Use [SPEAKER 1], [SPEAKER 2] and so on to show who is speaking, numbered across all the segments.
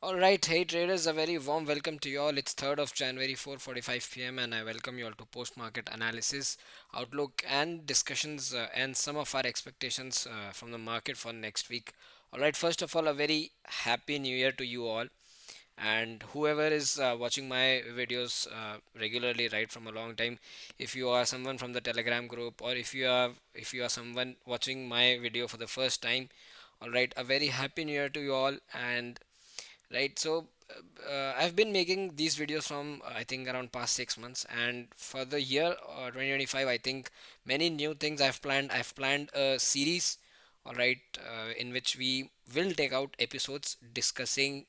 [SPEAKER 1] All right, hey traders, a very warm welcome to you all. It's 3rd of January, 4:45 p.m., and I welcome you all to post-market analysis, outlook, and discussions, and some of our expectations from the market for next week. All right, first of all, a very happy New Year to you all, and whoever is watching my videos regularly, right from a long time. If you are someone from the Telegram group, or if you are someone watching my video for the first time, all right, a very happy New Year to you all, and right so I've been making these videos from I think around past 6 months, and for the year 2025, I think many new things I've planned a series, all right, in which we will take out episodes discussing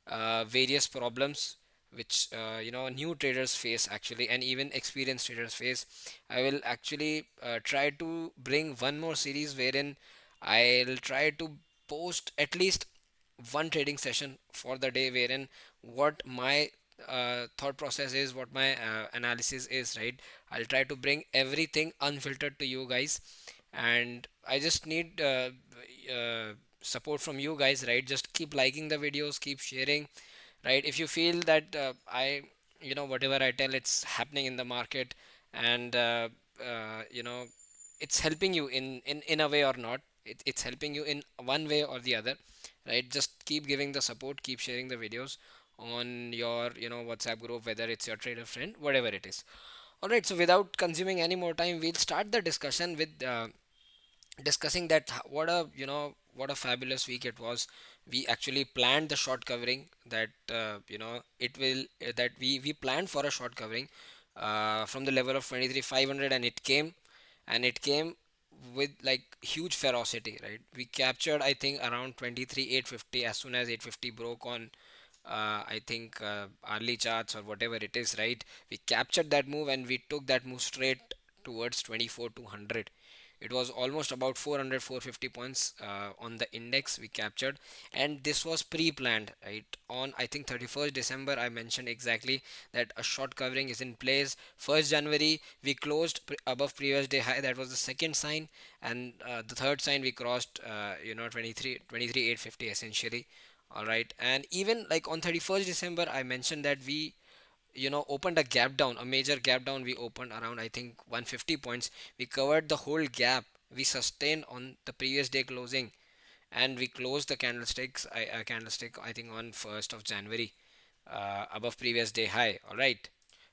[SPEAKER 1] various problems which new traders face actually, and even experienced traders face. I will actually try to bring one more series wherein I'll try to post at least one trading session for the day, wherein what my thought process is, what my analysis is, right? I'll try to bring everything unfiltered to you guys, and I just need support from you guys, right? Just keep liking the videos, keep sharing, right? If you feel that whatever I tell, it's happening in the market, and it's helping you in a way or not, it's helping you in one way or the other, right? Just keep giving the support, keep sharing the videos on your WhatsApp group, whether it's your trader friend, whatever it is. All right, so without consuming any more time, we'll start the discussion with discussing that what a fabulous week it was. We actually planned the short covering that it will that we planned for a short covering from the level of 23,500, and it came with like huge ferocity, right? We captured I think around 23,850 as soon as 850 broke on I think early charts or whatever it is, right? We captured that move and we took that move straight towards 24,200. It was almost about 400 450 points on the index we captured, and this was pre-planned, right? On I think 31st December, I mentioned exactly that a short covering is in place. 1st January, we closed above previous day high. That was the second sign, and the third sign we crossed 23 850 essentially. All right, and even like on 31st December, I mentioned that we opened a gap down, a major gap down. We opened around I think 150 points. We covered the whole gap. We sustained on the previous day closing, and we closed the candlestick I think on 1st of January above previous day high. All right,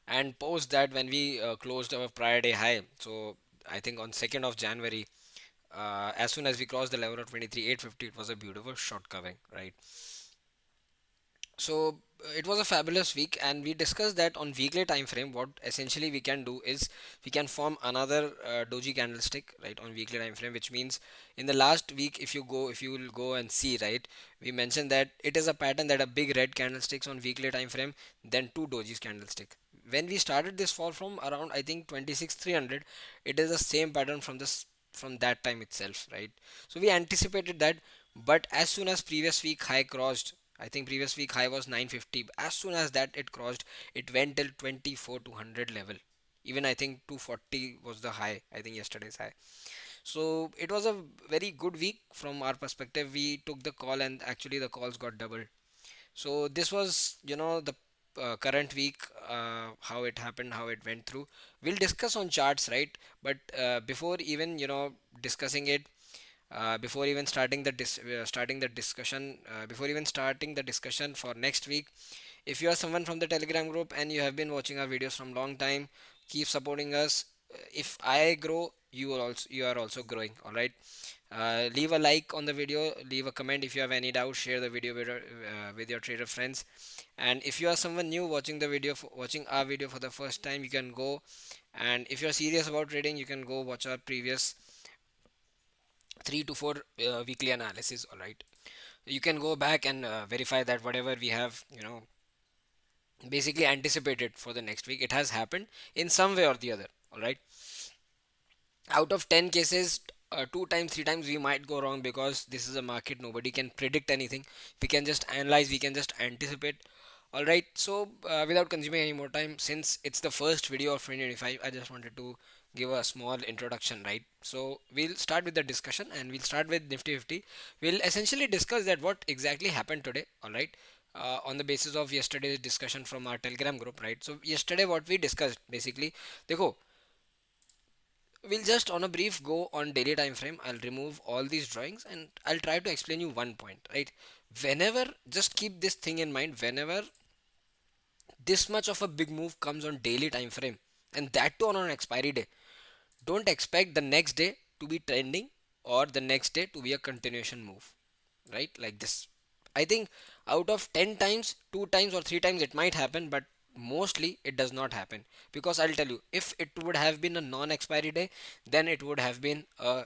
[SPEAKER 1] and post that when we closed our prior day high, so I think on 2nd of January, as soon as we crossed the level of 23 850, it was a beautiful short covering, right? So it was a fabulous week, and we discussed that on weekly time frame. What essentially we can do is we can form another doji candlestick, right, on weekly time frame, which means in the last week, if you will go and see, right, we mentioned that it is a pattern that a big red candlesticks on weekly time frame, then two dojis candlestick. When we started this fall from around I think 26,300, it is the same pattern from that time itself, right? So we anticipated that, but as soon as previous week high crossed, I think previous week high was 950. As soon as that it crossed, it went till 24,200 level. Even I think 240 was the high, I think yesterday's high. So it was a very good week from our perspective. We took the call, and actually the calls got doubled. So this was, the current week, how it happened, how it went through. We'll discuss on charts, right? But before even, discussing it, before even starting the discussion, before even starting the discussion for next week, if you are someone from the Telegram group and you have been watching our videos from long time, keep supporting us. If I grow, you are also growing. All right. Leave a like on the video, leave a comment. If you have any doubt, share the video with your trader friends. And if you are someone new watching the video, watching our video for the first time, you can go, and if you are serious about trading, you can go watch our previous 3 to 4 weekly analysis. All right, you can go back and verify that whatever we have basically anticipated for the next week, it has happened in some way or the other. All right, out of 10 cases, 2 times 3 times we might go wrong, because this is a market, nobody can predict anything. We can just analyze, we can just anticipate. All right, so without consuming any more time, since it's the first video of 2025, I just wanted to give a small introduction, right? So we'll start with the discussion, and we'll start with Nifty 50. We'll essentially discuss that what exactly happened today. All right, on the basis of yesterday's discussion from our Telegram group, right? So yesterday what we discussed basically, देखो, we'll just on a brief go on daily time frame. I'll remove all these drawings and I'll try to explain you one point, right? Whenever, just keep this thing in mind, whenever this much of a big move comes on daily time frame, and that too on an expiry day, don't expect the next day to be trending or the next day to be a continuation move, right? Like this, I think out of 10 times, 2 times or 3 times it might happen, but mostly it does not happen. Because I'll tell you, if it would have been a non expiry day, then it would have been a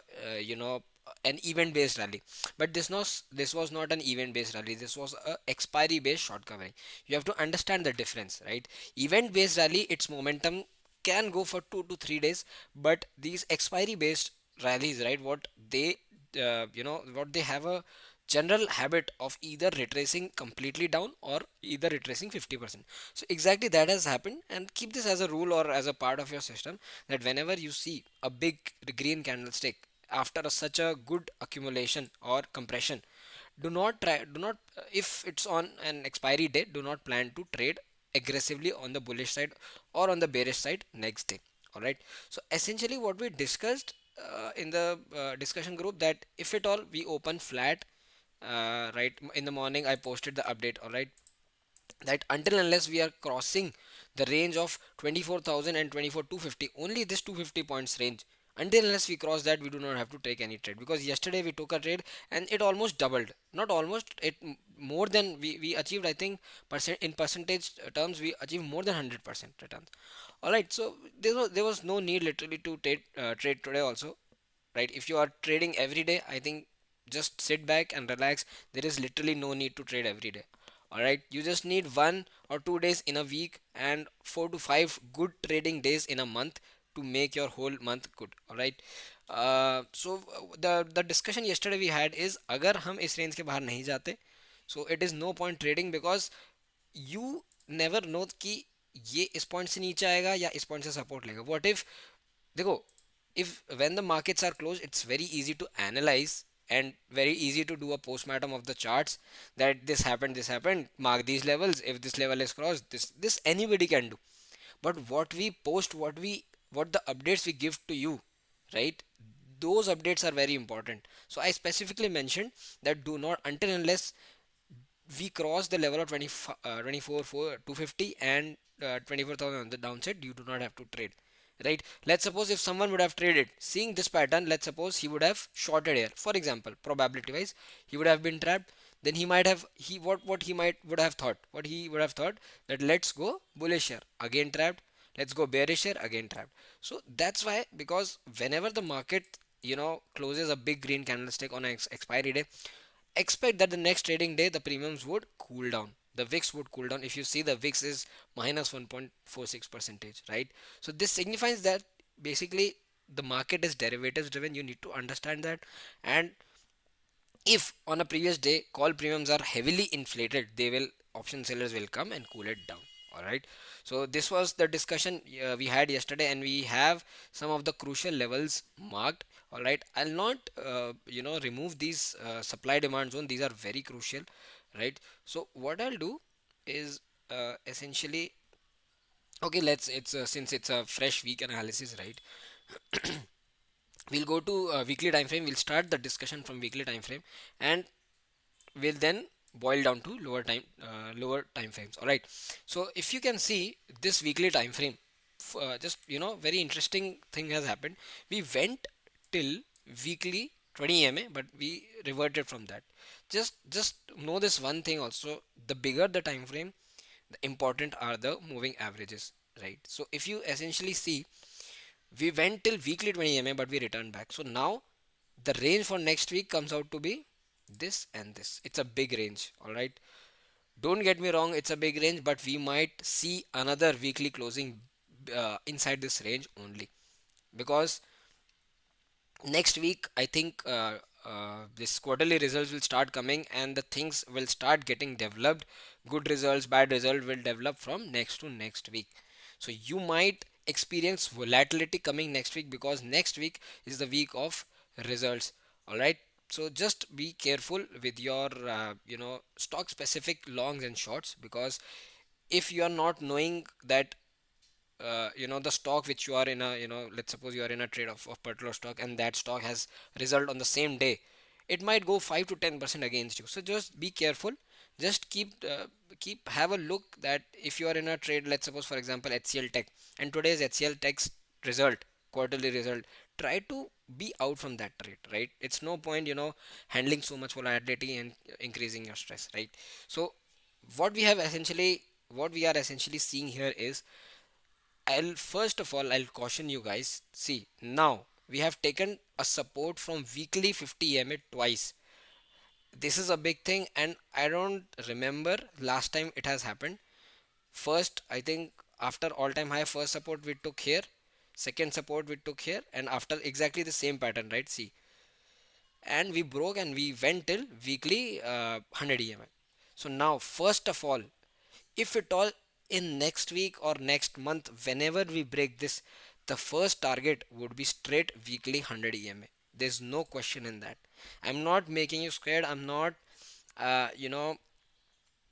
[SPEAKER 1] an event based rally. But this was not an event based rally, this was a expiry based short covering. You have to understand the difference, right? Event based rally, its momentum can go for 2 to 3 days, but these expiry based rallies, right, what they what they have a general habit of either retracing completely down or either retracing 50%. So exactly that has happened, and keep this as a rule or as a part of your system, that whenever you see a big green candlestick after such a good accumulation or compression, do not if it's on an expiry date, do not plan to trade aggressively on the bullish side or on the bearish side next day. All right, so essentially what we discussed in the discussion group, that if at all we open flat, right, in the morning I posted the update, all right, that until unless we are crossing the range of 24,000 and 24,250, only this 250 points range, until unless we cross that, we do not have to take any trade. Because yesterday we took a trade and it almost doubled, not almost, it more than we achieved, I think, percent in percentage terms, we achieved more than 100% returns. All right, so there was no need literally to trade today also, right? If you are trading every day, I think just sit back and relax. There is literally no need to trade every day. All right, you just need 1 or 2 days in a week and 4 to 5 good trading days in a month to make your whole month good. All right, the discussion yesterday we had is, अगर हम इस range के बाहर नहीं जाते, so it is no point trading, because you never know कि ये इस पॉइंट से नीचे आएगा या इस पॉइंट से सपोर्ट लेगा. व्हाट इफ, देखो, if when the markets are closed, it's very easy to analyze and very easy to do a postmortem of the charts, that this happened, mark these levels, if this level is crossed, this anybody can do. But what we post, what the updates we give to you, right, those updates are very important. So I specifically mentioned that do not, until unless we cross the level of 20, 24 4 250 and 24,000 on the downside, you do not have to trade, right? Let's suppose if someone would have traded seeing this pattern, let's suppose he would have shorted here, for example, probability wise he would have been trapped. Then he might have, he what he might would have thought, what he would have thought, that let's go bullish here, again trapped, let's go bearish here, again trapped. So that's why, because whenever the market closes a big green candlestick on an expiry day, expect that the next trading day the premiums would cool down, the VIX would cool down. If you see, the VIX is minus 1.46 percentage, right? So this signifies that basically the market is derivatives driven, you need to understand that. And if on a previous day call premiums are heavily inflated, they will, option sellers will come and cool it down. All right, so this was the discussion we had yesterday, and we have some of the crucial levels marked. All right, I'll not remove these supply demand zone, these are very crucial, right? So what I'll do is essentially, okay, let's, it's since it's a fresh week analysis, right, we'll go to weekly time frame, we'll start the discussion from weekly time frame, and will then boil down to lower time frames. All right, so if you can see this weekly time frame, just very interesting thing has happened. We went till weekly 20 EMA, but we reverted from that. Just know this one thing also, the bigger the time frame, the important are the moving averages, right? So if you essentially see, we went till weekly 20 EMA, but we returned back. So now the range for next week comes out to be this and this. It's a big range. All right, don't get me wrong, it's a big range, but we might see another weekly closing inside this range only, because next week I think this quarterly results will start coming and the things will start getting developed. Good results, bad result will develop from next to next week. So you might experience volatility coming next week, because next week is the week of results. All right, So just be careful with your stock specific longs and shorts, because if you are not knowing that the stock which you are in a, let's suppose you are in a trade of particular stock and that stock has result on the same day, it might go 5 to 10% against you. So just be careful. Just keep have a look that if you are in a trade, let's suppose for example HCL Tech, and today's HCL Tech's result, quarterly result, try to be out from that trade, right? It's no point handling so much volatility and increasing your stress, right? So what we have essentially what we are essentially seeing here is, I'll first of all I'll caution you guys. See, now we have taken a support from weekly 50 EMA twice. This is a big thing, and I don't remember last time it has happened. First, I think after all-time high, first support we took here, second support we took here, and after exactly the same pattern, right? See, and we broke and we went till weekly 100 EMA. So now, first of all, if at all in next week or next month, whenever we break this, the first target would be straight weekly 100 EMA. There's no question in that. I'm not making you scared. I'm not uh, you know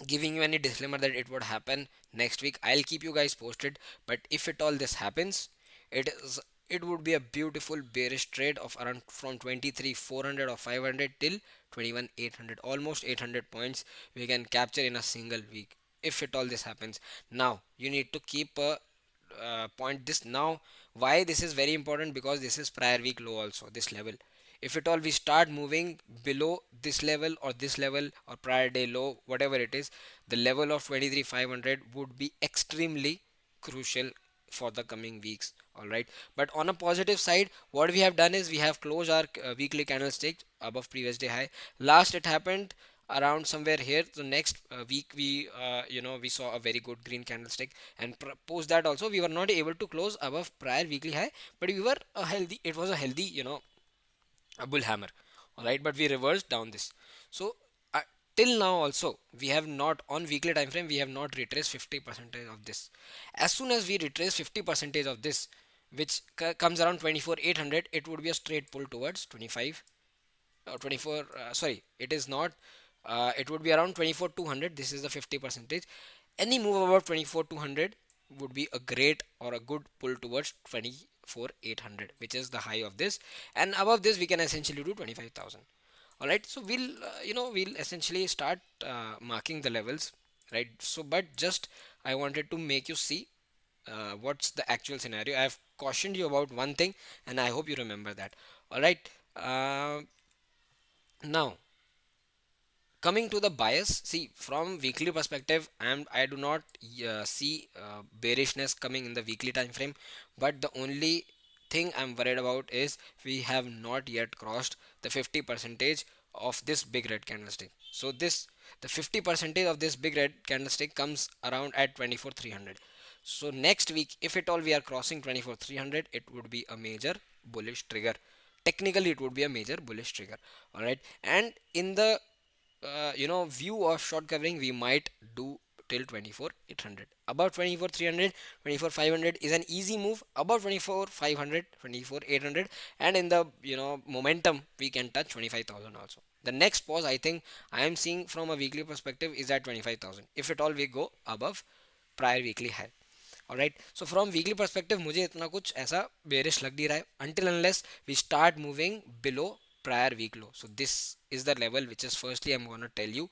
[SPEAKER 1] giving you any disclaimer that it would happen next week. I'll keep you guys posted, but if at all this happens, it would be a beautiful bearish trade of around from 23 400 or 500 till 21 800, almost 800 points we can capture in a single week if at all this happens. Now you need to keep a point this now. Why this is very important? Because this is prior week low also, this level. If at all we start moving below this level or prior day low, whatever it is, the level of 23 500 would be extremely crucial for the coming weeks. All right, but on a positive side, what we have done is we have closed our weekly candlestick above previous day high. Last it happened around somewhere here. The next week we saw a very good green candlestick, and post that also we were not able to close above prior weekly high, but we were a healthy, it was a healthy, a bull hammer. All right, but we reversed down this. So uh, till now also we have not, on weekly time frame we have not retraced 50% of this. As soon as we retrace 50% of this, which comes around 24 800, it would be a straight pull towards 25 24, sorry, it is not, it would be around 24 200. This is the 50 percentage. Any move above 24 200 would be a great or a good pull towards 24 800, which is the high of this, and above this we can essentially do 25,000. All right, so we'll essentially start marking the levels, right? So but just I wanted to make you see what's the actual scenario. I have cautioned you about one thing, and I hope you remember that. All right, now coming to the bias, see from weekly perspective, I do not see bearishness coming in the weekly time frame, but the only thing I'm worried about is we have not yet crossed the 50 percentage of this big red candlestick. So this, the 50 percentage of this big red candlestick comes around at 24 300. So next week if at all we are crossing 24 300, it would be a major bullish trigger. Technically it would be a major bullish trigger. All right, and in the view of short covering, we might do till 24 800. Above 24 300, 24 500 is an easy move. Above 24 500, 24 800, and in the momentum we can touch 25,000 also. The next pause I think I am seeing from a weekly perspective is at 25,000 if at all we go above prior weekly high. Alright, so from weekly perspective मुझे इतना कुछ ऐसा bearish लग नहीं रहा है until unless we start moving below prior week low. So this is the level which is firstly I'm going to tell you.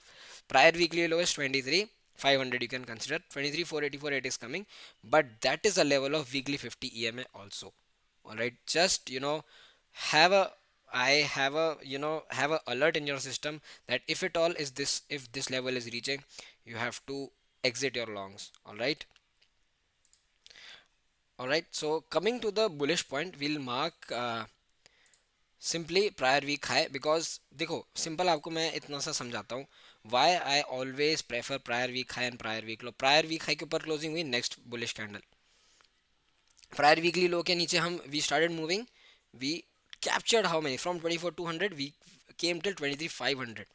[SPEAKER 1] Prior weekly low is 23 500, you can consider 23 484 it is coming, but that is a level of weekly 50 EMA also. All right, just have a I have a have a alert in your system that if at all is this, if this level is reaching, you have to exit your longs. All right. Alright, so coming to the bullish point, we'll mark simply prior week high, because देखो simple आपको मैं इतना सा समझाता हूँ why I always prefer prior week high and prior week low. Prior week high के ऊपर closing हुई next bullish candle, prior weekly low के नीचे हम we started moving, we captured how many from 24 200, we came till 23 500,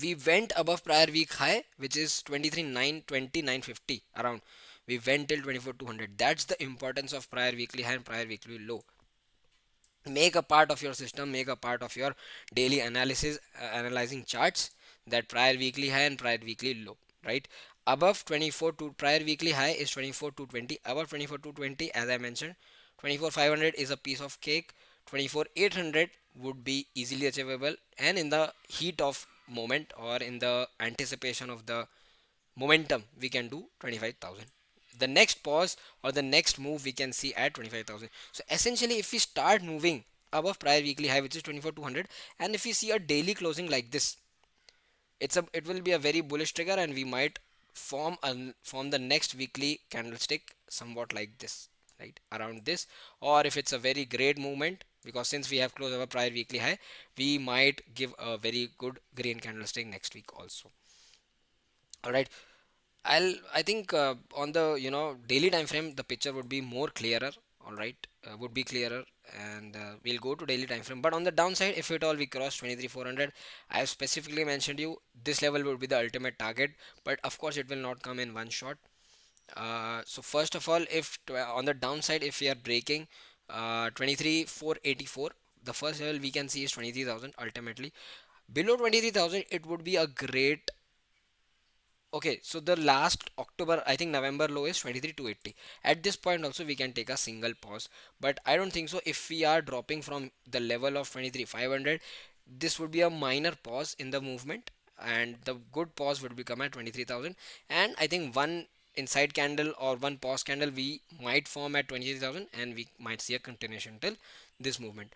[SPEAKER 1] we went above prior week high which is 23 920 950 around, we went till 24 200. That's the importance of prior weekly high and prior weekly low. make a part of your system, make a part of your daily analysis, analyzing charts, that prior weekly high and prior weekly low, right? Above 24 to prior weekly high is 24 to 20, above 24 to 20, as I mentioned, 24,500 is a piece of cake, 24,800 would be easily achievable, and in the heat of moment or in the anticipation of the momentum, we can do 25,000. The next pause or the next move we can see at 25,000. So essentially, if we start moving above prior weekly high, which is 24,200, and if we see a daily closing like this, it will be a very bullish trigger, and we might form the next weekly candlestick somewhat like this, right around this. Or if it's a very great movement, because since we have closed our prior weekly high, we might give a very good green candlestick next week also. All right, I think on the daily time frame the picture would be more clearer. All right, would be clearer, and we'll go to daily time frame. But on the downside, if at all we cross 23,400, I have specifically mentioned you this level would be the ultimate target. But of course, it will not come in one shot. So first of all, if on the downside, if we are breaking 23,484, the first level we can see is 23,000 ultimately. Below 23,000, it would be a great. Okay, so the last October, I think November low is 23,280. At this point also we can take a single pause, but I don't think so. If we are dropping from the level of 23,500, this would be a minor pause in the movement, and the good pause would become at 23,000. And I think one inside candle or one pause candle we might form at 23,000, and we might see a continuation till this movement.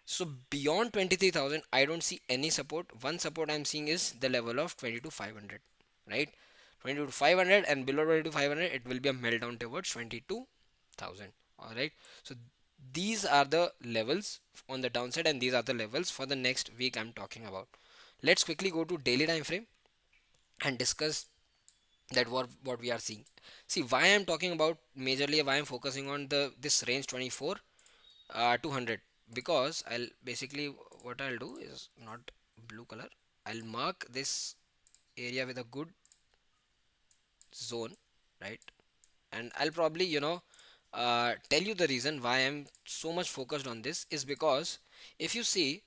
[SPEAKER 1] So beyond 23,000, I don't see any support. One support I'm seeing is the level of 22,500, right? 22,500, and below 22,500, it will be a meltdown towards 22,000. All right. So these are the levels on the downside, and these are the levels for the next week I'm talking about. Let's quickly go to daily time frame and discuss that what we are seeing. See why I'm talking about majorly, why I'm focusing on the this range 24 200, because I'll basically what I'll do is not blue color. I'll mark this area with a good zone, right? And I'll probably tell you the reason why I'm so much focused on this is because if you see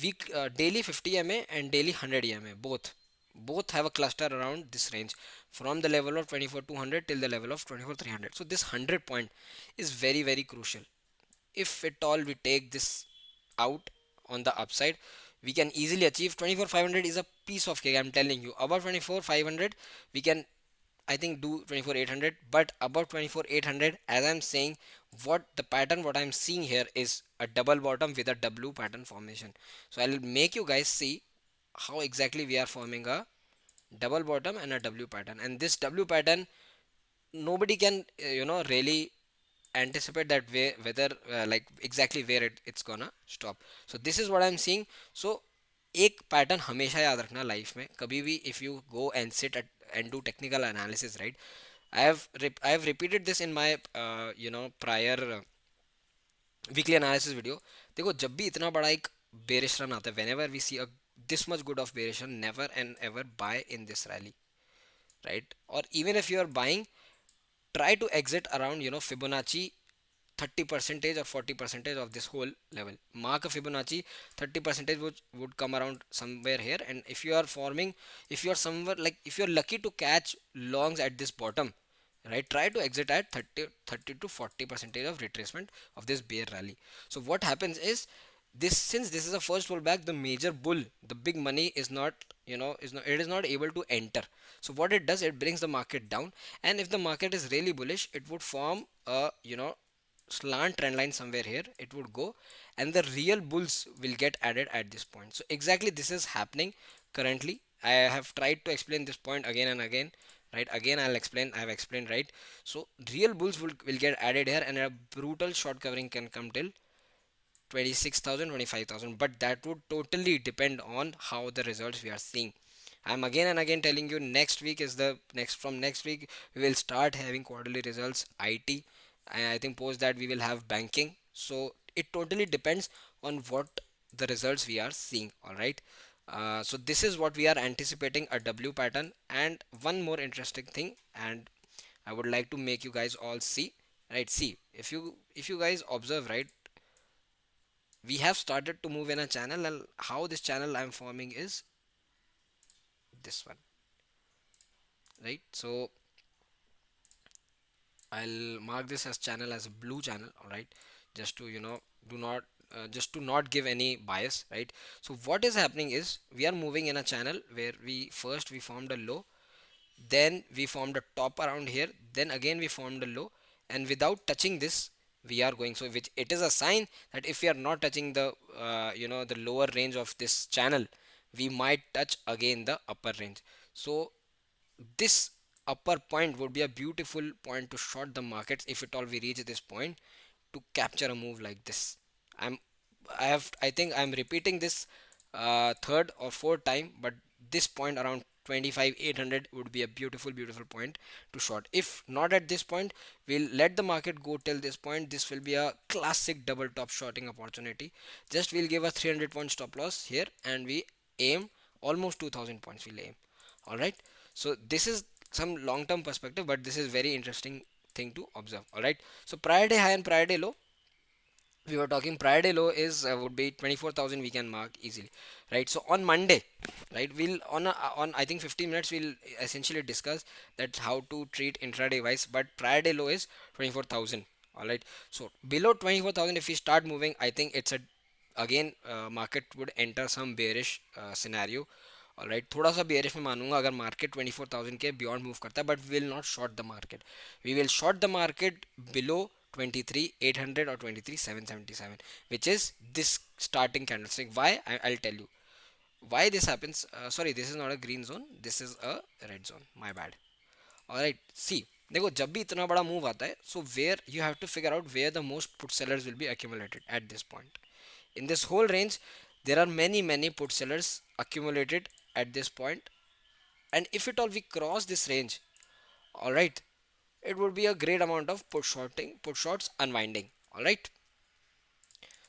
[SPEAKER 1] week daily 50 MA and daily 100 EMA, both have a cluster around this range from the level of 24,200 till the level of 24,300. So this 100 point is very very crucial. If at all we take this out on the upside, we can easily achieve 24,500 is a piece of cake. I'm telling you, above 24,500 we can, I think, do 24,800. But above 24,800, as I'm saying, what I'm seeing here is a double bottom with a W pattern formation. So I'll make you guys see how exactly we are forming a double bottom and a W pattern. And this W pattern, nobody can really anticipate that way, whether like exactly where it's gonna stop. So this is what I'm seeing. So एक pattern हमेशा याद रखना life में कभी भी, if you go and sit and do technical analysis, right? I have repeated this in my prior weekly analysis video. देखो जब भी इतना बड़ा एक बेरिश रन आता है, whenever we see a this much good of bearish run, never and ever buy in this rally, right? Or even if you are buying, try to exit around Fibonacci 30 percentage or 40 percentage of this whole level. Mark a Fibonacci 30 percentage, which would come around somewhere here. And if you are forming, if you are somewhere like, if you are lucky to catch longs at this bottom, right, try to exit at 30 to 40 percentage of retracement of this bear rally. So what happens is, this, since this is a first pullback, the major bull, the big money is not, it is not able to enter. So what it does, it brings the market down. And if the market is really bullish, it would form a slant trend line somewhere here, it would go, and the real bulls will get added at this point. So exactly this is happening currently. I have tried to explain this point again and again, right? Again I'll explain, I have explained, right? So real bulls will get added here, and a brutal short covering can come till 26,000, 25,000. But that would totally depend on how the results we are seeing. I'm again and again telling you, next week is the next, from next week we will start having quarterly results, IT, and I think post that we will have banking. So it totally depends on what the results we are seeing. All right. So this is what we are anticipating, a W pattern. And one more interesting thing, and I would like to make you guys all see, right? See, if you guys observe, right, we have started to move in a channel, and how this channel I'm forming is this one, right? So I'll mark this as channel as a blue channel, all right, just to do not just to not give any bias, right? So what is happening is we are moving in a channel where we formed a low, then we formed a top around here, then again we formed a low, and without touching this we are going, so which it is a sign that if we are not touching the the lower range of this channel, we might touch again the upper range. So this upper point would be a beautiful point to short the markets if at all we reach this point, to capture a move like this. i'm I think I'm repeating this third or fourth time, but this point around 25,800 would be a beautiful point to short. If not at this point, we'll let the market go till this point. This will be a classic double top shorting opportunity. Just we'll give a 300 point stop loss here, and we aim almost 2000 points, we'll aim. All right, so this is some long term perspective, but this is very interesting thing to observe. All right, so prior day high and prior day low, we were talking prior day low is would be 24,000, we can mark easily, right? So on Monday, right, we'll on I think 15 minutes we'll essentially discuss that how to treat intraday wise, but prior day low is 24,000. All right, so below 24,000 if we start moving, I think it's a again market would enter some bearish scenario. All right, थोड़ा सा bearish में मानूंगा अगर market 24,000 के beyond move करता है, but will not short the market. We will short the market below 23,800 or 23,777, which is this starting candlestick. Why? I'll tell you why this happens. Sorry, this is not a green zone, this is a red zone, my bad. Alright, see, देखो जब भी इतना बड़ा move आता है, so where you have to figure out where the most put sellers will be accumulated at this point. In this whole range, there are many put sellers accumulated at this point, and if at all we cross this range, all right, it would be a great amount of put shorts unwinding. All right,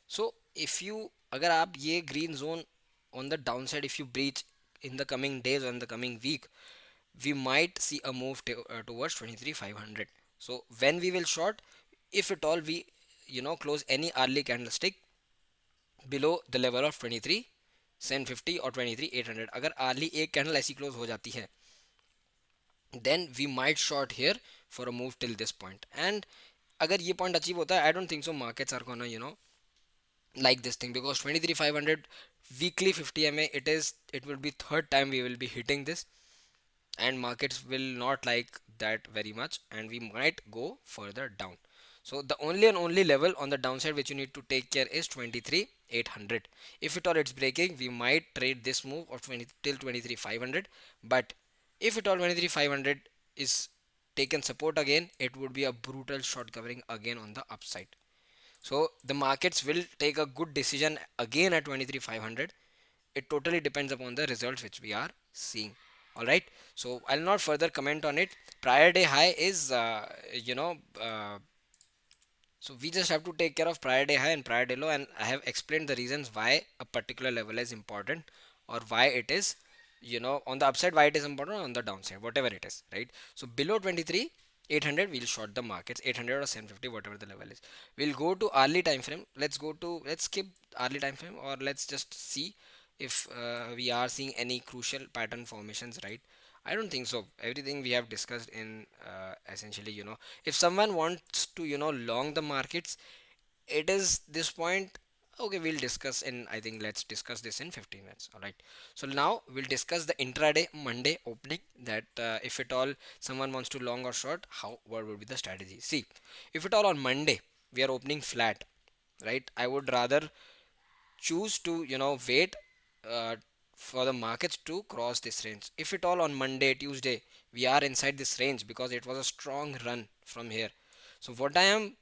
[SPEAKER 1] so if you अगर आप ये green zone on the downside if you breach in the coming days or in the coming week, we might see a move towards 23,500. So when we will short, if at all we close any early candlestick below the level of 23,750 or 23,800, अगर early एक candle ऐसी close हो जाती है, then we might short here for a move till this point. And अगर ये point achieve होता है, I don't think so markets are gonna like this thing, because 23,500 weekly 50 ma, it will be third time we will be hitting this, and markets will not like that very much, and we might go further down. So the only and only level on the downside which you need to take care is 23,800. If at all it's breaking, we might trade this move of 20 till 23,500. But if at all 23,500 is taken support again, it would be a brutal short covering again on the upside. So the markets will take a good decision again at 23,500. It totally depends upon the results which we are seeing. All right, so I'll not further comment on it. Prior day high is so we just have to take care of prior day high and prior day low, and I have explained the reasons why a particular level is important, or why it is on the upside, why it is important, on the downside whatever it is, right? So below 23 800 we'll short the markets, 800 or 750, whatever the level is. We'll go to early time frame. Let's skip early time frame, or let's just see if we are seeing any crucial pattern formations, right? I don't think so. Everything we have discussed in essentially, if someone wants to, long the markets, it is this point. Okay, we'll discuss in, I think let's discuss this in 15 minutes. All right. So now we'll discuss the intraday Monday opening, that if at all someone wants to long or short, what would be the strategy? See, if at all on Monday we are opening flat, right? I would rather choose to wait uh, for the markets to cross this range. If at all on Monday Tuesday we are inside this range, because it was a strong run from here, so what I am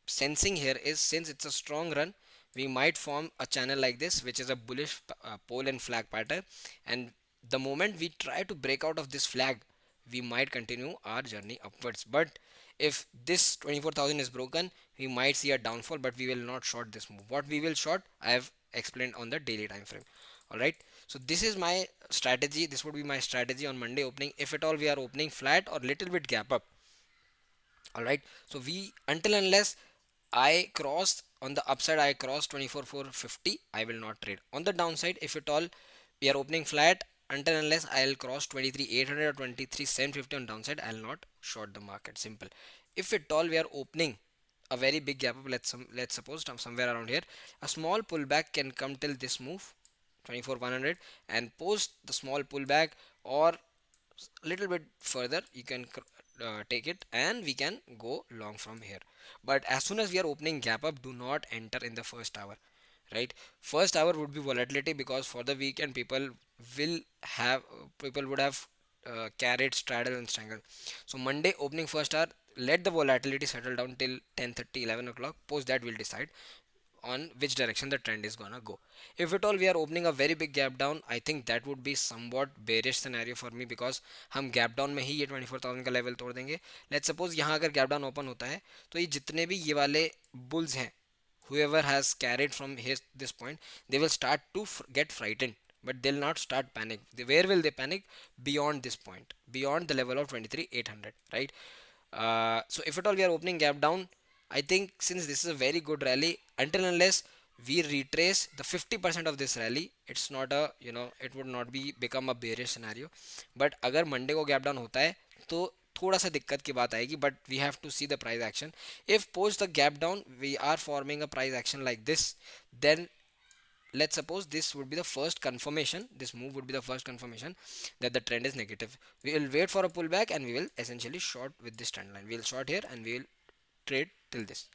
[SPEAKER 1] sensing here is, since it's a strong run, we might form a channel like this, which is a bullish pole and flag pattern, and the moment we try to break out of this flag, we might continue our journey upwards. But if this 24,000 is broken, we might see a downfall, but we will not short this move. What we will short, I have explained on the daily time frame. All right, so this is my strategy. This would be my strategy on Monday opening. If at all we are opening flat or little bit gap up, all right, so we, until unless I cross on the upside I cross 24,450, I will not trade. On the downside, if at all we are opening flat, until unless I'll cross 23,800 or 23,750 on downside, I'll not short the market. Simple. If at all we are opening a very big gap up, let's suppose somewhere around here, a small pullback can come till this move 24,100, and post the small pullback or a little bit further, you can take it and we can go long from here. But as soon as we are opening gap up, do not enter in the first hour, right? First hour would be volatility, because for the weekend will have people would have carried straddle and strangle. So Monday opening first hour, let the volatility settle down till 10:30 11 o'clock. Post that, we'll decide on which direction the trend is gonna go. If at all we are opening a very big gap down, I think that would be somewhat bearish scenario for me, because हम gap down में ही ये 24,000 का level तोड़ देंगे. Let's suppose यहाँ अगर gap down open होता है, तो ये जितने भी ये वाले bulls हैं, whoever has carried from this point, they will start to get frightened, but they'll not start panic. Where will they panic? Beyond this point, beyond the level of 23,800, right? So if at all we are opening gap down, I think since this is a very good rally, until unless we retrace the 50% of this rally, it's not a, it would not be become a bearish scenario. But अगर Monday को gap down होता है, तो थोड़ा सा दिक्कत की बात आएगी, but we have to see the price action. If post the gap down we are forming a price action like this, then let's suppose this would be the first confirmation, this move would be the first confirmation that the trend is negative. We will wait for a pullback and we will essentially short with this trend line. We will short here and we will trade till this.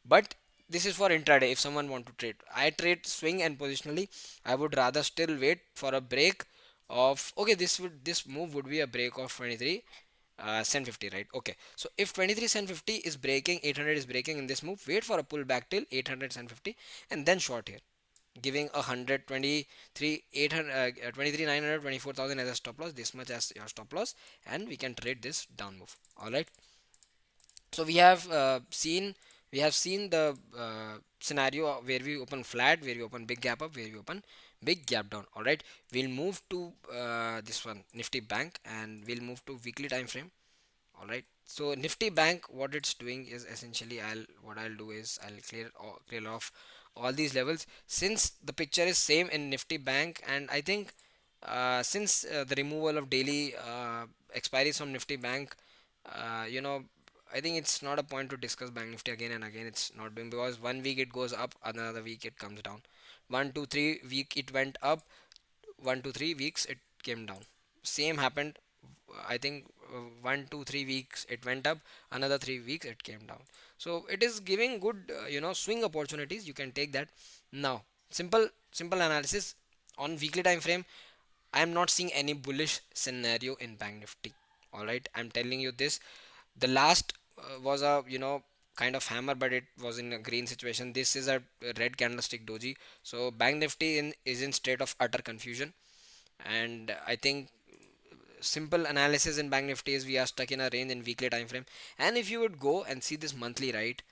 [SPEAKER 1] But this is for intraday. If someone want to trade, I trade swing and positionally, I would rather still wait for a break of, okay, this move would be a break of 23 cent 50, right? Okay, so if 23 cent 50 is breaking, 800 is breaking in this move, wait for a pullback till 800 cent 50 and then short here, giving 123 800 23 900 24,000 as a stop loss, this much as your stop loss, and we can trade this down move. All right, so we have seen the scenario where we open flat, where we open big gap up, where we open big gap down. All right, we'll move to this one, Nifty Bank, and we'll move to weekly time frame. All right, so Nifty Bank, what it's doing is essentially, I'll do is I'll clear off all these levels, since the picture is same in Nifty Bank. And I think since the removal of daily expiries from Nifty Bank, you know, I think it's not a point to discuss Bank Nifty again and again. It's not doing, because one week it goes up, another week it comes down. 1 2 3 week it went up, 1 2 3 weeks it came down. Same happened. I think 1 2 3 weeks it went up, another 3 weeks it came down. So it is giving good, swing opportunities. You can take that. Now, simple analysis on weekly time frame. I am not seeing any bullish scenario in Bank Nifty. All right, I'm telling you this. The last was a, kind of hammer, but it was in a green situation. This is a red candlestick doji. So Bank Nifty is in state of utter confusion, and I think simple analysis in Bank Nifty is we are stuck in a range in weekly time frame. And if you would go and see this monthly, right,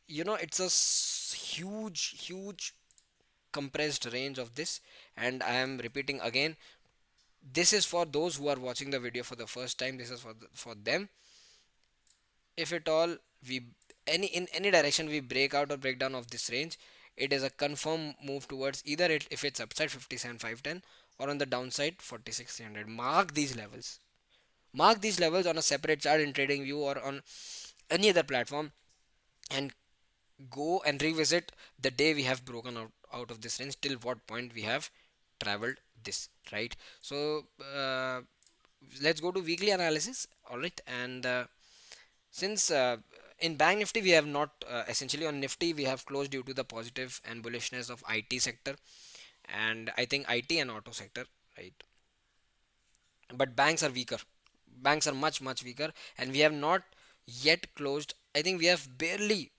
[SPEAKER 1] it's a huge compressed range of this. And I am repeating again, this is for those who are watching the video for the first time. This is for them. If at all we in any direction we break out or break down of this range, it is a confirm move towards either if it's upside 57,510, or on the downside 46,300. Mark these levels on a separate chart in TradingView or on any other platform, and go and revisit the day we have broken out of this range, till what point we have traveled this, right? So let's go to weekly analysis. All right, and since in Bank Nifty we have not essentially on Nifty we have closed due to the positive and bullishness of IT sector, and I think IT and auto sector, right? But banks are weaker. Banks are much weaker, and we have not yet closed. I think we have barely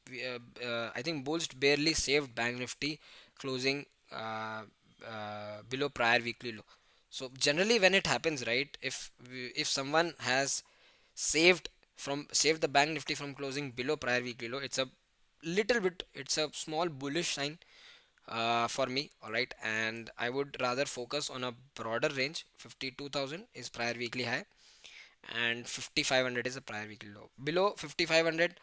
[SPEAKER 1] I think bulls barely saved Bank Nifty, closing below prior weekly low. So generally when it happens, right, if someone has saved the Bank Nifty from closing below prior weekly low, it's a small bullish sign for me. All right, and I would rather focus on a broader range. 52,000 is prior weekly high, and 5500 is a prior weekly low. Below 5500,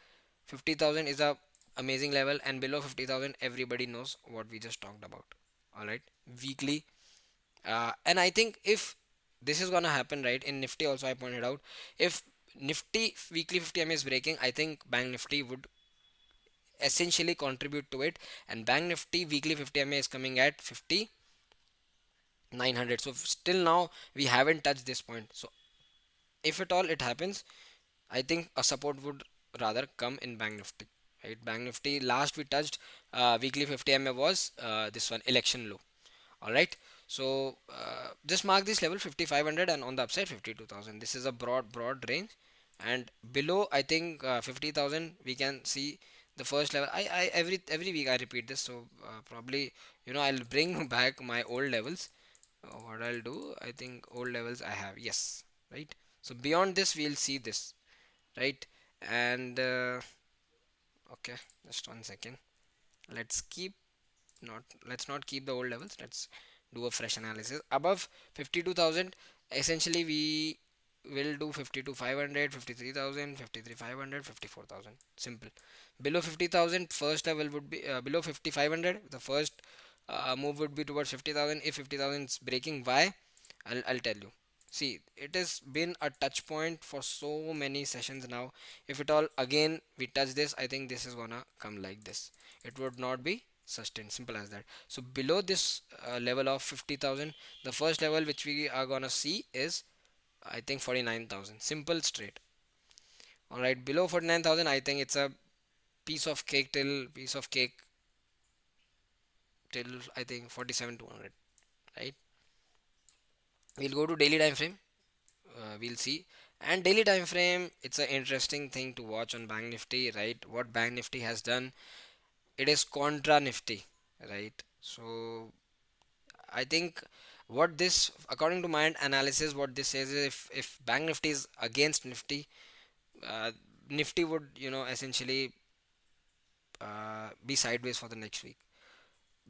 [SPEAKER 1] 50,000 is a amazing level, and below 50,000 everybody knows what we just talked about. All right, weekly. And I think if this is gonna happen right in Nifty also, I pointed out, if Nifty weekly 50 MA is breaking, I think Bank Nifty would essentially contribute to it, and Bank Nifty weekly 50 MA is coming at 5,900. So still now we haven't touched this point. So if at all it happens, I think a support would rather come in Bank Nifty. Right, Bank Nifty last we touched weekly 50 MA was this one, election low. All right, so just mark this level 5,500, and on the upside 52,000. This is a broad range, and below I think 50,000 we can see the first level. I every week I repeat this, so probably I'll bring back my old levels. What I'll do, I think old levels I have, yes, right. So beyond this we'll see this, right. And okay, just 1 second. Let's keep not let's not keep the old levels. Let's do a fresh analysis. Above 52,000, essentially we will do 52,500, 53,000, 53,500, 54,000. Simple. Below 50,000, first level would be below 5,500. The first move would be towards 50,000. If 50,000 is breaking, why? I'll tell you. See, it has been a touch point for so many sessions now. If at all again we touch this, I think this is gonna come like this. It would not be sustained. Simple as that. So below this level of 50,000, the first level which we are gonna see is I think 49,000. Simple, straight. All right, below 49,000, I think it's a piece of cake till I think 47,200. Right. We'll go to daily time frame. We'll see. And daily time frame, it's an interesting thing to watch on Bank Nifty, right? What Bank Nifty has done, it is contra Nifty, right? So I think what this, according to my analysis, what this says is if Bank Nifty is against Nifty, uh, Nifty would essentially be sideways for the next week.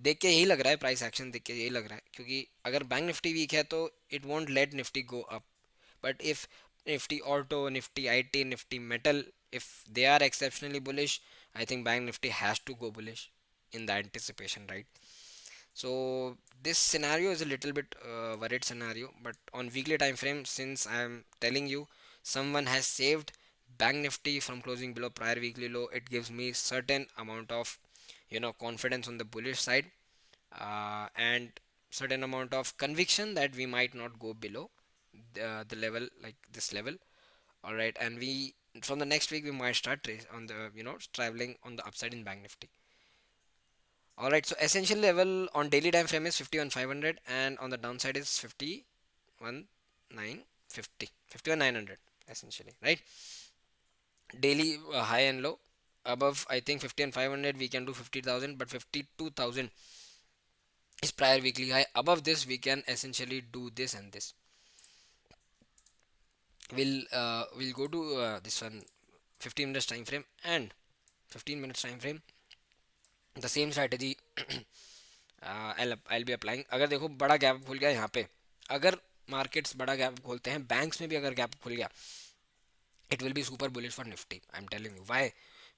[SPEAKER 1] देख के यही लग रहा है, price action देख के यही लग रहा है, क्योंकि अगर बैंक निफ्टी वीक है तो it won't let Nifty go up. But if Nifty Auto, Nifty IT, Nifty Metal, if they are exceptionally bullish, I think Bank Nifty has to go bullish in the anticipation, right? So this scenario is a little bit worried scenario, but on weekly time frame, since I am telling you, someone has saved Bank Nifty from closing below prior weekly low, it gives me certain amount of confidence on the bullish side, and certain amount of conviction that we might not go below the level like this level. All right, and we from the next week we might start on the traveling on the upside in Bank Nifty. All right, so essential level on daily time frame is 51,500, and on the downside is 51,950, 51,900 essentially, right? Daily high and low. Above I think 50 and 500 we can do 50,000, but 52,000 is prior weekly high. Above this we can essentially do this and this. We'll go to this one, 15 minutes time frame, and 15 minutes time frame, the same strategy. I'll be applying. अगर देखो बड़ा gap खुल गया यहाँ पे, अगर markets बड़ा gap खोलते हैं, बैंक्स में भी अगर गैप खुल गया, it will be super bullish for Nifty. I am telling you why.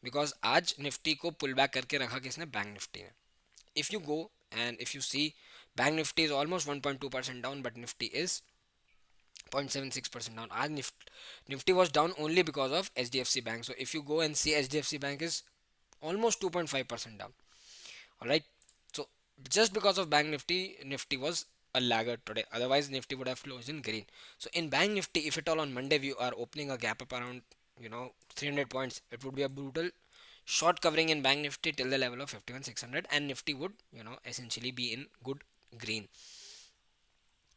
[SPEAKER 1] Because आज निफ्टी को पुल बैक करके रखा किसने? बैंक निफ्टी ने. If you go and if you see, bank Nifty is almost 1.2% down, but Nifty is 0.76% down. आज Nifty was down only because of HDFC Bank. So if you go and see, HDFC Bank is almost 2.5% down. All right. So just because of Bank Nifty, Nifty was a laggard today. Otherwise, Nifty would have closed in green. So in Bank Nifty, if at all on Monday we are opening a gap up around 300 points, it would be a brutal short covering in Bank Nifty till the level of 51,600, and Nifty would essentially be in good green.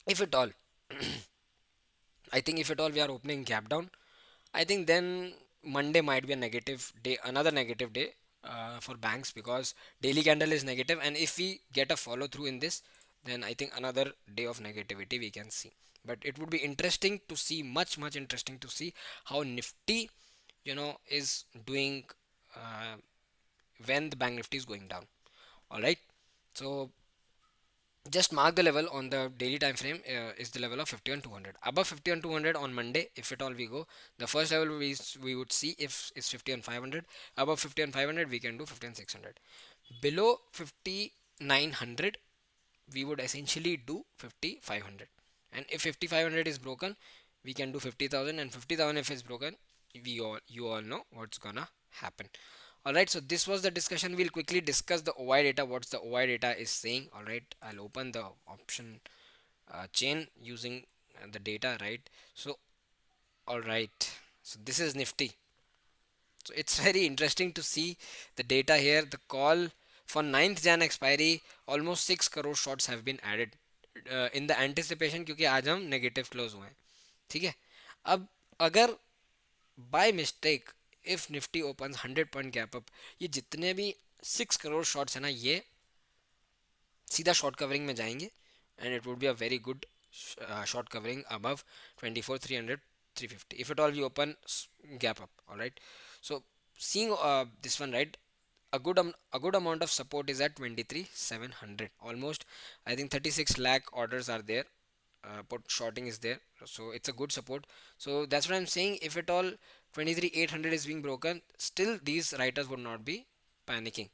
[SPEAKER 1] If at all, I think if at all we are opening gap down, I think then Monday might be a negative day, another negative day for banks, because daily candle is negative, and if we get a follow through in this, then I think another day of negativity we can see. But it would be interesting to see, much interesting to see how Nifty, is doing uh, when the Bank Nifty is going down. All right, so just mark the level on the daily time frame is the level of 50 on 200. Above 50 on 200 on Monday, if at all we go, the first level we would see if is 50 on 500. Above 50 on 500 we can do 50 on 600. Below 5900 we would essentially do 5500. And if 5500 is broken, we can do 50,000, and 50,000 if it's broken, we all you all know what's gonna happen. Alright, so this was the discussion. We'll quickly discuss the OI data, what's the OI data is saying. Alright, I'll open the option chain using the data, right? So, alright, so this is Nifty. So it's very interesting to see the data here. The call for 9th Jan expiry, almost 6 crore shorts have been added in the anticipation, क्योंकि आज हम negative close हुए हैं. ठीक है. अब अगर by mistake if Nifty open 100 point gap up, ये जितने भी 6 करोड़ शॉर्ट्स है ना, ये सीधा शॉर्ट कवरिंग में जाएंगे, and it would be a very good short covering above 24 300 350 if at all we open gap up. All right, so seeing this one, right, a good amount of support is at 23 700 almost. I think 36 lakh orders are there, put shorting is there, so it's a good support. So that's what I'm saying. If at all 23 800 is being broken, still these writers would not be panicking.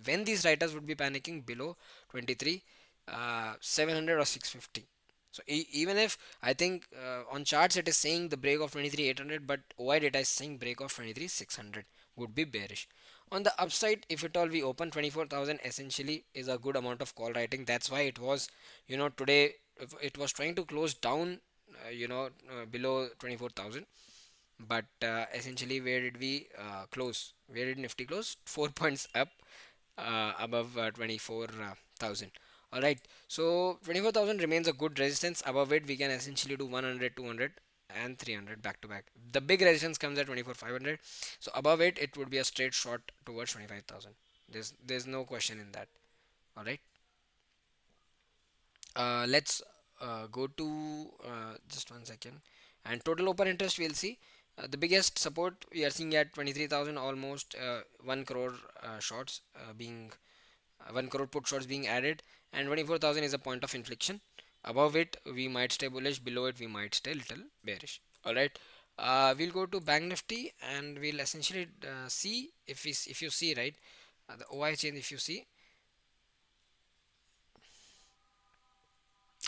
[SPEAKER 1] When these writers would be panicking below 23 700 or 650. So even if I think on charts it is saying the break of 23 800, but OI data is saying break of 23 600 would be bearish. On the upside, if at all we open 24,000, essentially is a good amount of call writing. That's why it was, today it was trying to close down, below 24,000. But essentially, where did we close? Where did Nifty close? 4 points up, above 24,000. All right. So 24,000 remains a good resistance. Above it, we can essentially do 100, 200, and 300 back to back. The big resistance comes at 24,500. So above it, it would be a straight shot towards 25,000. There's no question in that. All right. Let's go to just 1 second. And total open interest, we'll see. The biggest support we are seeing at 23,000, almost 1 crore shorts being 1 crore put shorts being added, and 24,000 is a point of inflection. Above it, we might stay bullish. Below it, we might stay little bearish. All right. We'll go to Bank Nifty and we'll essentially see if you see, right, the OI chain. If you see,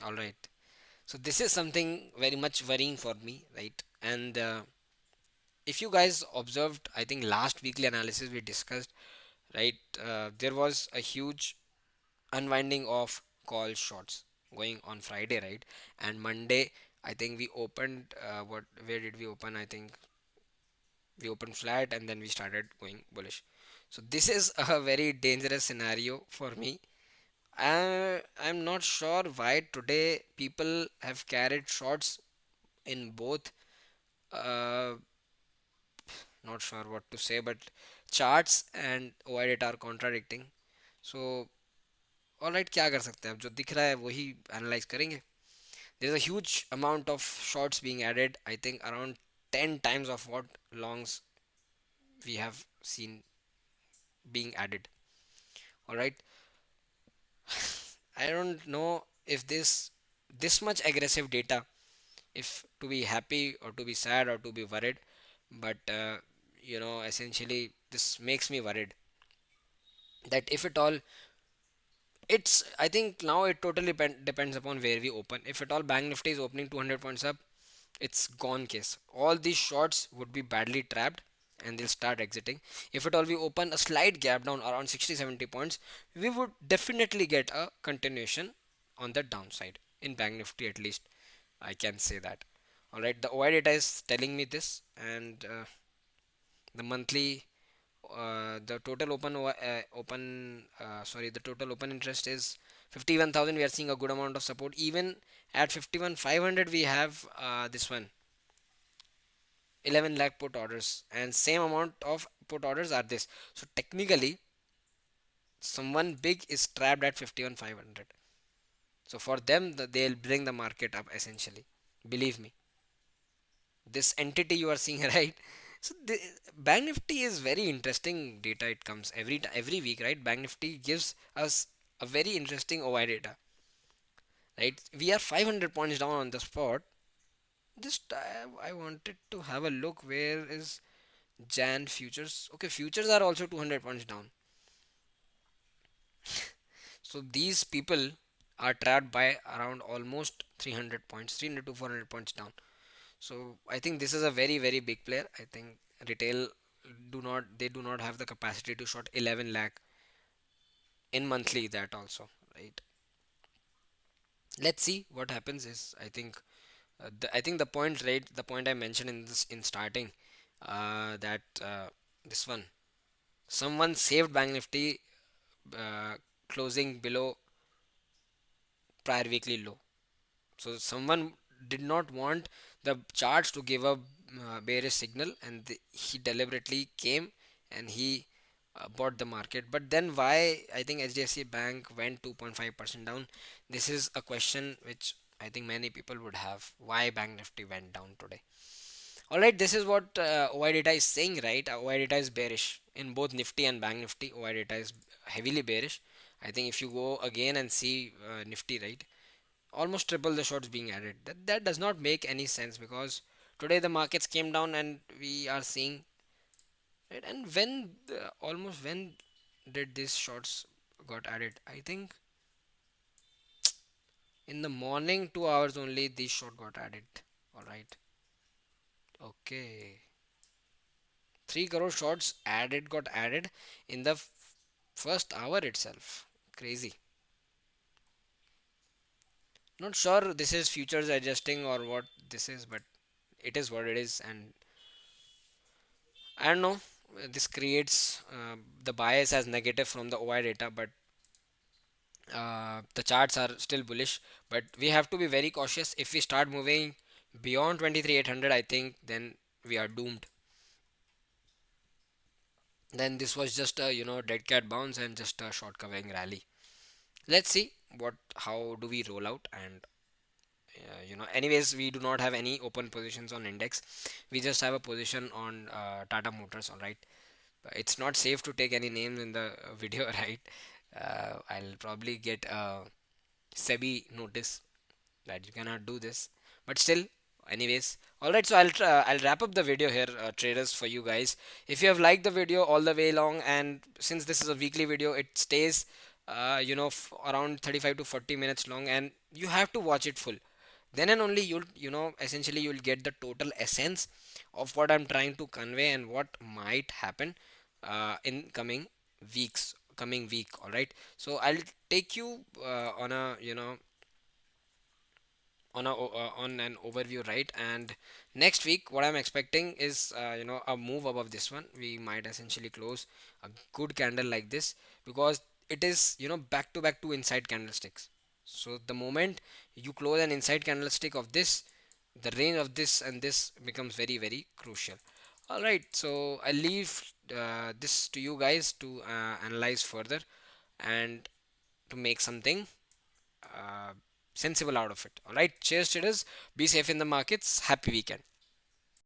[SPEAKER 1] all right. So this is something very much worrying for me, right? And if you guys observed, I think last weekly analysis we discussed, right, there was a huge unwinding of call shorts going on Friday, right? And Monday, I think we opened, what where did we open? I think we opened flat and then we started going bullish. So this is a very dangerous scenario for me. I'm not sure why today people have carried shorts in both. uh, Not sure what to say, but charts and OI data are contradicting. So alright, क्या कर सकते हैं, अब जो दिख रहा है वही एनालाइज करेंगे. There is a huge amount of shorts being added, I think around 10 times of what longs we have seen being added. All right, I don't know if this much aggressive data, if to be happy or to be sad or to be worried, but essentially this makes me worried that if at all, it's, I think now it totally depends upon where we open. If at all Bank Nifty is opening 200 points up, it's gone case. All these shorts would be badly trapped and they'll start exiting. If at all we open a slight gap down around 60 70 points, we would definitely get a continuation on the downside in Bank Nifty, at least I can say that. All right, the OI data is telling me this, and the monthly, the total the total open interest is 51,000. We are seeing a good amount of support. Even at 51 500 we have this one 11 lakh put orders, and same amount of put orders are this. So technically someone big is trapped at 51 500. So for them, they'll bring the market up essentially, believe me. This entity you are seeing, right? So the Bank Nifty is very interesting data. It comes every week, right? Bank Nifty gives us a very interesting OI data. right? We are 500 points down on the spot. Just I wanted to have a look. Where is Jan futures? Okay, futures are also 200 points down. So these people are trapped by around almost 300 points, 300 to 400 points down. So I think this is a very very big player. I think retail do not have the capacity to short 11 lakh in monthly, that also, right? Let's see what happens. Is I think I think the point, right, the point I mentioned in this in starting, that this one, someone saved Bank Nifty uh, closing below prior weekly low. So someone did not want the charts to give a bearish signal, and he deliberately came and he bought the market. But then why I think HDFC Bank went 2.5% down? This is a question which I think many people would have. Why Bank Nifty went down today? All right, this is what OI data is saying, right? OI data is bearish in both Nifty and Bank Nifty. OI data is heavily bearish. I think if you go again and see Nifty, right, almost triple the shots being added. That does not make any sense, because today the markets came down and we are seeing, right. And almost when did these shots got added? I think in the morning 2 hours only these shot got added. All right. Okay. 3 crore shots added got added in the first hour itself. Crazy. Not sure this is futures adjusting or what this is, but it is what it is. And I don't know. This creates the bias as negative from the OI data, but the charts are still bullish. But we have to be very cautious. If we start moving beyond 23,800, I think then we are doomed. Then this was just a dead cat bounce and just a short covering rally. Let's see what how do we roll out. And anyways, we do not have any open positions on index. We just have a position on Tata Motors. All right. It's not safe to take any names in the video, right? I'll probably get a SEBI notice that you cannot do this. But still, anyways, all right. So I'll wrap up the video here, traders, for you guys. If you have liked the video all the way long, and since this is a weekly video, it stays, around 35 to 40 minutes long, and you have to watch it full. Then and only you'll essentially you'll get the total essence of what I'm trying to convey and what might happen in coming week. All right. So I'll take you on a on an overview, right? And next week what I'm expecting is a move above this one. We might essentially close a good candle like this, because it is back to back two inside candlesticks. So the moment you close an inside candlestick of this, the range of this and this becomes very very crucial. All right, so I leave this to you guys to analyze further and to make something uh, sensible out of it. All right, cheers traders, be safe in the markets, happy weekend.